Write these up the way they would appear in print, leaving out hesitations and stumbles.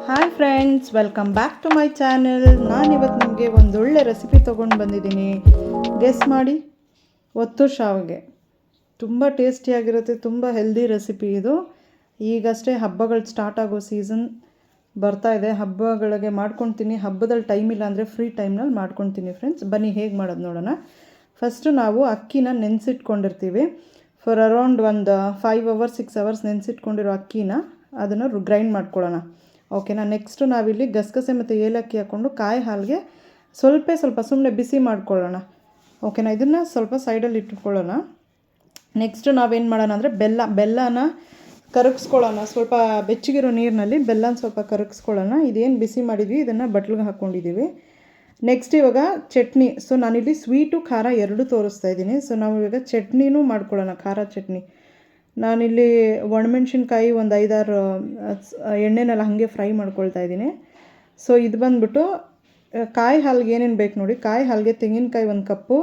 Hi friends, welcome back to my channel. ನಾನಿವತ್ತು ನಿಮಗೆ ಒಂದೊಳ್ಳೆ ರೆಸಿಪಿ ತೊಗೊಂಡು ಬಂದಿದ್ದೀನಿ. ಗೆಸ್ ಮಾಡಿ, ಒತ್ತು ಶಾವಿಗೆ. ತುಂಬ ಟೇಸ್ಟಿಯಾಗಿರುತ್ತೆ, ತುಂಬ ಹೆಲ್ದಿ ರೆಸಿಪಿ ಇದು. ಈಗಷ್ಟೇ ಹಬ್ಬಗಳು ಸ್ಟಾರ್ಟ್ ಆಗೋ ಸೀಸನ್ ಬರ್ತಾ ಇದೆ. ಹಬ್ಬಗಳಿಗೆ ಮಾಡ್ಕೊಳ್ತೀನಿ. ಹಬ್ಬದಲ್ಲಿ ಟೈಮ್ ಇಲ್ಲ ಅಂದರೆ ಫ್ರೀ ಟೈಮ್ನಲ್ಲಿ ಮಾಡ್ಕೊಳ್ತೀನಿ ಫ್ರೆಂಡ್ಸ್. ಬನ್ನಿ ಹೇಗೆ ಮಾಡೋದು ನೋಡೋಣ. ಫಸ್ಟು ನಾವು ಅಕ್ಕಿನ ನೆನೆಸಿಟ್ಕೊಂಡಿರ್ತೀವಿ. ಫಾರ್ ಅರೌಂಡ್ ಒಂದು 5 hours 6 hours ನೆನೆಸಿಟ್ಕೊಂಡಿರೋ ಅಕ್ಕಿನ ಅದನ್ನು ಗ್ರೈಂಡ್ ಮಾಡ್ಕೊಳ್ಳೋಣ. ಓಕೆನಾ. ನೆಕ್ಸ್ಟು ನಾವಿಲ್ಲಿ ಗಸಗಸೆ ಮತ್ತು ಏಲಕ್ಕಿ ಹಾಕ್ಕೊಂಡು ಕಾಯಿ ಹಾಲಿಗೆ ಸ್ವಲ್ಪ ಸುಮ್ಮನೆ ಬಿಸಿ ಮಾಡ್ಕೊಳ್ಳೋಣ. ಓಕೆನಾ. ಇದನ್ನು ಸ್ವಲ್ಪ ಸೈಡಲ್ಲಿ ಇಟ್ಕೊಳ್ಳೋಣ. ನೆಕ್ಸ್ಟು ನಾವೇನು ಮಾಡೋಣ ಅಂದರೆ ಬೆಲ್ಲನ ಕರಗಿಸ್ಕೊಳ್ಳೋಣ. ಸ್ವಲ್ಪ ಬೆಚ್ಚಗಿರೋ ನೀರಿನಲ್ಲಿ ಬೆಲ್ಲನ ಸ್ವಲ್ಪ ಕರಗಿಸ್ಕೊಳ್ಳೋಣ. ಇದೇನು ಬಿಸಿ ಮಾಡಿದ್ವಿ ಇದನ್ನು ಬಟ್ಲಿಗೆ ಹಾಕ್ಕೊಂಡಿದ್ದೀವಿ. ನೆಕ್ಸ್ಟ್ ಇವಾಗ ಚಟ್ನಿ. ಸೊ ನಾನಿಲ್ಲಿ ಸ್ವೀಟು ಖಾರ ಎರಡೂ ತೋರಿಸ್ತಾ ಇದ್ದೀನಿ. ಸೊ ನಾವು ಇವಾಗ ಚಟ್ನಿನೂ ಮಾಡ್ಕೊಳ್ಳೋಣ, ಖಾರ ಚಟ್ನಿ. ನಾನಿಲ್ಲಿ ಒಣಮೆಣ್ಸಿನ್ಕಾಯಿ ಒಂದು 5-6 ಎಣ್ಣೆನೆಲ್ಲ ಹಾಗೆ ಫ್ರೈ ಮಾಡ್ಕೊಳ್ತಾ ಇದ್ದೀನಿ. ಸೊ ಇದು ಬಂದುಬಿಟ್ಟು ಕಾಯಿ ಹಾಲಿಗೆ ಏನೇನು ಬೇಕು ನೋಡಿ. ಕಾಯಿ ಹಾಲಿಗೆ ತೆಂಗಿನಕಾಯಿ 1 ಕಪ್ಪು,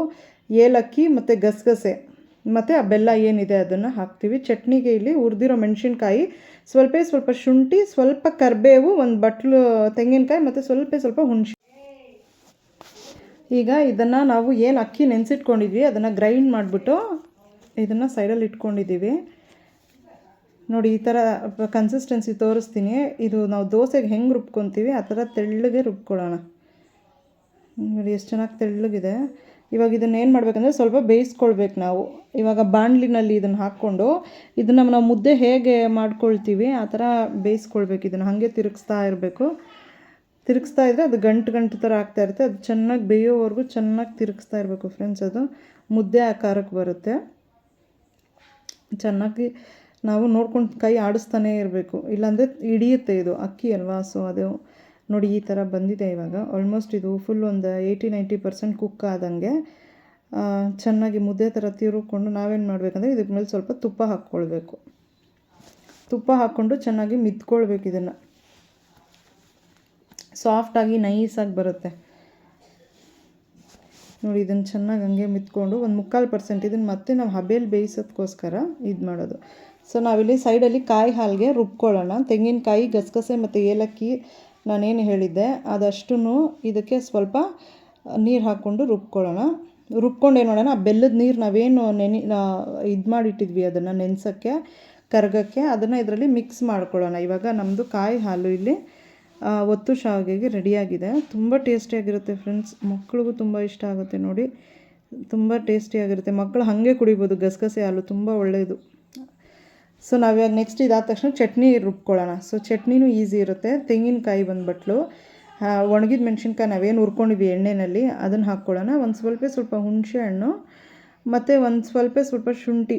ಏಲಕ್ಕಿ ಮತ್ತು ಗಸಗಸೆ ಮತ್ತು ಆ ಬೆಲ್ಲ ಏನಿದೆ ಅದನ್ನು ಹಾಕ್ತೀವಿ. ಚಟ್ನಿಗೆ ಇಲ್ಲಿ ಹುರಿದಿರೋ ಮೆಣಸಿನ್ಕಾಯಿ, ಸ್ವಲ್ಪ ಶುಂಠಿ, ಸ್ವಲ್ಪ ಕರಿಬೇವು, 1 ಬಟ್ಲು ತೆಂಗಿನಕಾಯಿ ಮತ್ತು ಸ್ವಲ್ಪ ಹುಣಸೆ. ಈಗ ಇದನ್ನು ನಾವು ಏನು ಅಕ್ಕಿ ನೆನೆಸಿಟ್ಕೊಂಡಿದ್ವಿ ಅದನ್ನು ಗ್ರೈಂಡ್ ಮಾಡಿಬಿಟ್ಟು ಇದನ್ನು ಸೈಡಲ್ಲಿ ಇಟ್ಕೊಂಡಿದ್ದೀವಿ. ನೋಡಿ, ಈ ಥರ ಕನ್ಸಿಸ್ಟೆನ್ಸಿ ತೋರಿಸ್ತೀನಿ. ಇದು ನಾವು ದೋಸೆಗೆ ಹೆಂಗೆ ರುಬ್ಕೊತೀವಿ ಆ ಥರ ತೆಳ್ಳಗೆ ರುಬ್ಕೊಳ್ಳೋಣ. ನೋಡಿ ಎಷ್ಟು ಚೆನ್ನಾಗಿ ತೆಳ್ಳಗಿದೆ. ಇವಾಗ ಇದನ್ನು ಏನು ಮಾಡಬೇಕಂದ್ರೆ ಸ್ವಲ್ಪ ಬೇಯಿಸ್ಕೊಳ್ಬೇಕು ನಾವು. ಇವಾಗ ಬಾಣಲಿನಲ್ಲಿ ಇದನ್ನು ಹಾಕ್ಕೊಂಡು ಇದನ್ನು ನಾವು ಮುದ್ದೆ ಹೇಗೆ ಮಾಡ್ಕೊಳ್ತೀವಿ ಆ ಥರ ಬೇಯಿಸ್ಕೊಳ್ಬೇಕು. ಇದನ್ನು ಹಾಗೆ ತಿರುಗಿಸ್ತಾ ಇರಬೇಕು. ತಿರುಗಿಸ್ತಾ ಇದ್ದರೆ ಅದು ಗಂಟು ಥರ ಆಗ್ತಾಯಿರುತ್ತೆ. ಅದು ಚೆನ್ನಾಗಿ ಬೇಯೋವರೆಗೂ ಚೆನ್ನಾಗಿ ತಿರುಗಿಸ್ತಾ ಇರಬೇಕು ಫ್ರೆಂಡ್ಸ್. ಅದು ಮುದ್ದೆ ಆಕಾರಕ್ಕೆ ಬರುತ್ತೆ. ಚೆನ್ನಾಗಿ ನಾವು ನೋಡ್ಕೊಂಡು ಕೈ ಆಡಿಸ್ತಾನೇ ಇರಬೇಕು, ಇಲ್ಲಾಂದರೆ ಹಿಡಿಯುತ್ತೆ. ಇದು ಅಕ್ಕಿ ಅಲ್ವಾ. ಸೊ ಅದು ನೋಡಿ ಈ ಥರ ಬಂದಿದೆ. ಇವಾಗ ಆಲ್ಮೋಸ್ಟ್ ಇದು ಫುಲ್ ಒಂದು 80-90% ಕುಕ್ ಆದಂಗೆ ಚೆನ್ನಾಗಿ ಮುದ್ದೆ ಥರ ತಿರುಗಿಕೊಂಡು ನಾವೇನು ಮಾಡಬೇಕಂದ್ರೆ ಇದ್ರ ಮೇಲೆ ಸ್ವಲ್ಪ ತುಪ್ಪ ಹಾಕ್ಕೊಳ್ಬೇಕು. ತುಪ್ಪ ಹಾಕ್ಕೊಂಡು ಚೆನ್ನಾಗಿ ಮಿದ್ಕೊಳ್ಬೇಕು. ಇದನ್ನು ಸಾಫ್ಟಾಗಿ ನೈಸಾಗಿ ಬರುತ್ತೆ ನೋಡಿ. ಇದನ್ನು ಚೆನ್ನಾಗಿ ಹಂಗೆ ಮಿತ್ಕೊಂಡು 1/4% ಇದನ್ನು ಮತ್ತೆ ನಾವು ಹಬೇಲಿ ಬೇಯಿಸೋದಕ್ಕೋಸ್ಕರ ಇದು ಮಾಡೋದು. ಸೊ ನಾವಿಲ್ಲಿ ಸೈಡಲ್ಲಿ ಕಾಯಿ ಹಾಲಿಗೆ ರುಬ್ಕೊಳ್ಳೋಣ. ತೆಂಗಿನಕಾಯಿ, ಗಸಗಸೆ ಮತ್ತು ಏಲಕ್ಕಿ ನಾನೇನು ಹೇಳಿದ್ದೆ ಅದಷ್ಟು ಇದಕ್ಕೆ ಸ್ವಲ್ಪ ನೀರು ಹಾಕ್ಕೊಂಡು ರುಬ್ಕೊಳ್ಳೋಣ. ರುಬ್ಕೊಂಡು ಏನು ಮಾಡೋಣ, ಆ ಬೆಲ್ಲದ ನೀರು ನಾವೇನು ಇದು ಮಾಡಿಟ್ಟಿದ್ವಿ ಅದನ್ನು ನೆನೆಸೋಕ್ಕೆ ಕರಗಕ್ಕೆ, ಅದನ್ನು ಇದರಲ್ಲಿ ಮಿಕ್ಸ್ ಮಾಡ್ಕೊಳ್ಳೋಣ. ಇವಾಗ ನಮ್ಮದು ಕಾಯಿ ಹಾಲು ಇಲ್ಲಿ ಒತ್ತು ಶಾವಿಗೆಗೆ ರೆಡಿಯಾಗಿದೆ. ತುಂಬ ಟೇಸ್ಟಿಯಾಗಿರುತ್ತೆ ಫ್ರೆಂಡ್ಸ್. ಮಕ್ಕಳಿಗೂ ತುಂಬ ಇಷ್ಟ ಆಗುತ್ತೆ ನೋಡಿ. ತುಂಬ ಟೇಸ್ಟಿಯಾಗಿರುತ್ತೆ. ಮಕ್ಕಳು ಹಾಗೆ ಕುಡಿಬೋದು. ಗಸಗಸೆ ಹಾಲು ತುಂಬ ಒಳ್ಳೆಯದು. ಸೊ ನಾವಿವಾಗ ನೆಕ್ಸ್ಟ್ ಇದಾದ ತಕ್ಷಣ ಚಟ್ನಿ ರುಬ್ಕೊಳ್ಳೋಣ. ಸೊ ಚಟ್ನಿನೂ ಈಸಿ ಇರುತ್ತೆ. ತೆಂಗಿನಕಾಯಿ 1 ಬಟ್ಲು, ಒಣಗಿದ ಮೆಣಸಿನ್ಕಾಯಿ ನಾವೇನು ಹುರ್ಕೊಂಡಿದ್ವಿ ಎಣ್ಣೆಯಲ್ಲಿ ಅದನ್ನು ಹಾಕ್ಕೊಳ್ಳೋಣ. ಒಂದು ಸ್ವಲ್ಪ ಹುಣಸೆ ಹಣ್ಣು ಮತ್ತು ಒಂದು ಸ್ವಲ್ಪ ಶುಂಠಿ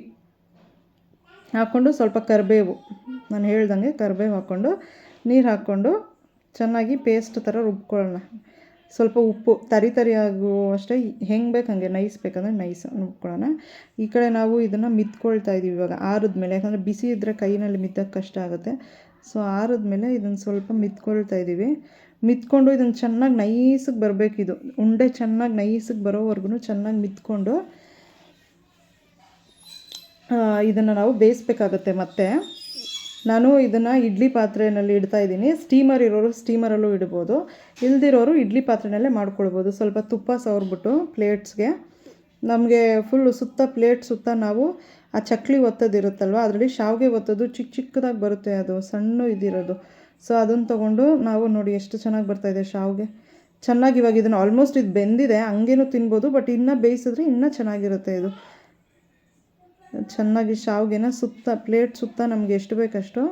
ಹಾಕ್ಕೊಂಡು, ಸ್ವಲ್ಪ ಕರಿಬೇವು, ನಾನು ಹೇಳ್ದಂಗೆ ಕರಿಬೇವು ಹಾಕ್ಕೊಂಡು ನೀರು ಹಾಕ್ಕೊಂಡು ಚೆನ್ನಾಗಿ ಪೇಸ್ಟ್ ಥರ ರುಬ್ಕೊಳ್ಳೋಣ. ಸ್ವಲ್ಪ ಉಪ್ಪು, ತರಿ ಆಗುವಷ್ಟೇ, ಹೆಂಗೆ ಬೇಕು ಹಾಗೆ, ನೈಸ್ ಬೇಕಂದರೆ ನೈಸ್ ರುಬ್ಕೊಳ್ಳೋಣ. ಈ ಕಡೆ ನಾವು ಇದನ್ನು ಮಿತ್ಕೊಳ್ತಾ ಇದ್ದೀವಿ ಇವಾಗ ಆರಿದ್ಮೇಲೆ. ಯಾಕಂದರೆ ಬಿಸಿ ಇದ್ದರೆ ಕೈಯಲ್ಲಿ ಮಿತ್ತಕ್ಕೆ ಕಷ್ಟ ಆಗುತ್ತೆ. ಸೊ ಆರಿದ್ಮೇಲೆ ಇದನ್ನು ಸ್ವಲ್ಪ ಮಿತ್ಕೊಳ್ತಾ ಇದ್ದೀವಿ. ಮಿತ್ಕೊಂಡು ಇದನ್ನು ಚೆನ್ನಾಗಿ ನೈಸಿಗೆ ಬರಬೇಕಿದು ಉಂಡೆ. ಚೆನ್ನಾಗಿ ನೈಸಿಗೆ ಬರೋವರೆಗೂ ಚೆನ್ನಾಗಿ ಮಿತ್ಕೊಂಡು ಇದನ್ನು ನಾವು ಬೇಯಿಸ್ಬೇಕಾಗತ್ತೆ. ಮತ್ತು ನಾನು ಇದನ್ನು ಇಡ್ಲಿ ಪಾತ್ರೆಯಲ್ಲಿ ಇಡ್ತಾ ಇದ್ದೀನಿ. ಸ್ಟೀಮರ್ ಇರೋರು ಸ್ಟೀಮರಲ್ಲೂ ಇಡ್ಬೋದು, ಇಲ್ದಿರೋರು ಇಡ್ಲಿ ಪಾತ್ರೆಯಲ್ಲೇ ಮಾಡ್ಕೊಳ್ಬೋದು. ಸ್ವಲ್ಪ ತುಪ್ಪ ಸವರ್ಬಿಟ್ಟು ಪ್ಲೇಟ್ಸ್ಗೆ, ನಮಗೆ ಫುಲ್ಲು ಪ್ಲೇಟ್ ಸುತ್ತ ನಾವು ಆ ಚಕ್ಲಿ ಒತ್ತೋದಿರುತ್ತಲ್ವ, ಅದರಲ್ಲಿ ಶಾವಿಗೆ ಒತ್ತೋದು ಚಿಕ್ಕದಾಗಿ ಬರುತ್ತೆ, ಅದು ಸಣ್ಣ ಇದಿರೋದು. ಸೊ ಅದನ್ನು ತೊಗೊಂಡು ನಾವು ನೋಡಿ ಎಷ್ಟು ಚೆನ್ನಾಗಿ ಬರ್ತಾಯಿದೆ ಶಾವಿಗೆ. ಚೆನ್ನಾಗಿ ಇವಾಗ ಇದನ್ನು ಆಲ್ಮೋಸ್ಟ್ ಇದು ಬೆಂದಿದೆ, ಹಂಗೇನೂ ತಿನ್ಬೋದು. ಬಟ್ ಇನ್ನೂ ಬೇಯಿಸಿದ್ರೆ ಇನ್ನೂ ಚೆನ್ನಾಗಿರುತ್ತೆ ಇದು. ಚೆನ್ನಾಗಿ ಶಾವಿಗೆನ ಪ್ಲೇಟ್ ಸುತ್ತ ನಮಗೆ ಎಷ್ಟು ಬೇಕಷ್ಟು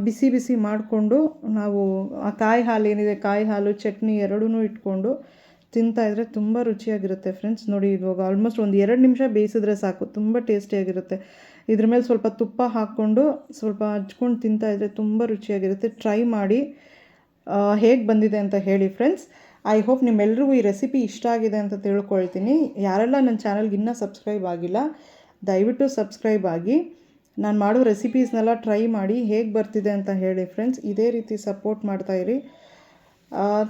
ಬಿಸಿ ಮಾಡಿಕೊಂಡು ನಾವು ಆ ಕಾಯಿ ಹಾಲು ಏನಿದೆ, ಕಾಯಿ ಹಾಲು ಚಟ್ನಿ ಎರಡೂ ಇಟ್ಕೊಂಡು ತಿಂತಾಯಿದ್ರೆ ತುಂಬ ರುಚಿಯಾಗಿರುತ್ತೆ ಫ್ರೆಂಡ್ಸ್. ನೋಡಿ ಇವಾಗ ಆಲ್ಮೋಸ್ಟ್ ಒಂದು 2 ನಿಮಿಷ ಬೇಯಿಸಿದ್ರೆ ಸಾಕು, ತುಂಬ ಟೇಸ್ಟಿಯಾಗಿರುತ್ತೆ. ಇದ್ರ ಮೇಲೆ ಸ್ವಲ್ಪ ತುಪ್ಪ ಹಾಕ್ಕೊಂಡು ಸ್ವಲ್ಪ ಹಚ್ಕೊಂಡು ತಿಂತಾಯಿದ್ರೆ ತುಂಬ ರುಚಿಯಾಗಿರುತ್ತೆ. ಟ್ರೈ ಮಾಡಿ ಹೇಗೆ ಬಂದಿದೆ ಅಂತ ಹೇಳಿ ಫ್ರೆಂಡ್ಸ್. ಐ ಹೋಪ್ ನಿಮ್ಮೆಲ್ರಿಗೂ ಈ ರೆಸಿಪಿ ಇಷ್ಟ ಆಗಿದೆ ಅಂತ ತಿಳ್ಕೊಳ್ತೀನಿ. ಯಾರೆಲ್ಲ ನನ್ನ ಚಾನಲ್ಗೆ ಇನ್ನೂ ಸಬ್ಸ್ಕ್ರೈಬ್ ಆಗಿಲ್ಲ ದಯವಿಟ್ಟು ಸಬ್ಸ್ಕ್ರೈಬ್ ಆಗಿ. ನಾನು ಮಾಡೋ ರೆಸಿಪೀಸ್ನೆಲ್ಲ ಟ್ರೈ ಮಾಡಿ ಹೇಗೆ ಬರ್ತಿದೆ ಅಂತ ಹೇಳಿ ಫ್ರೆಂಡ್ಸ್. ಇದೇ ರೀತಿ ಸಪೋರ್ಟ್ ಮಾಡ್ತಾಯಿರಿ.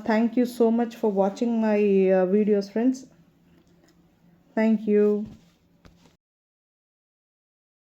Thank you so much for watching my videos friends. Thank you.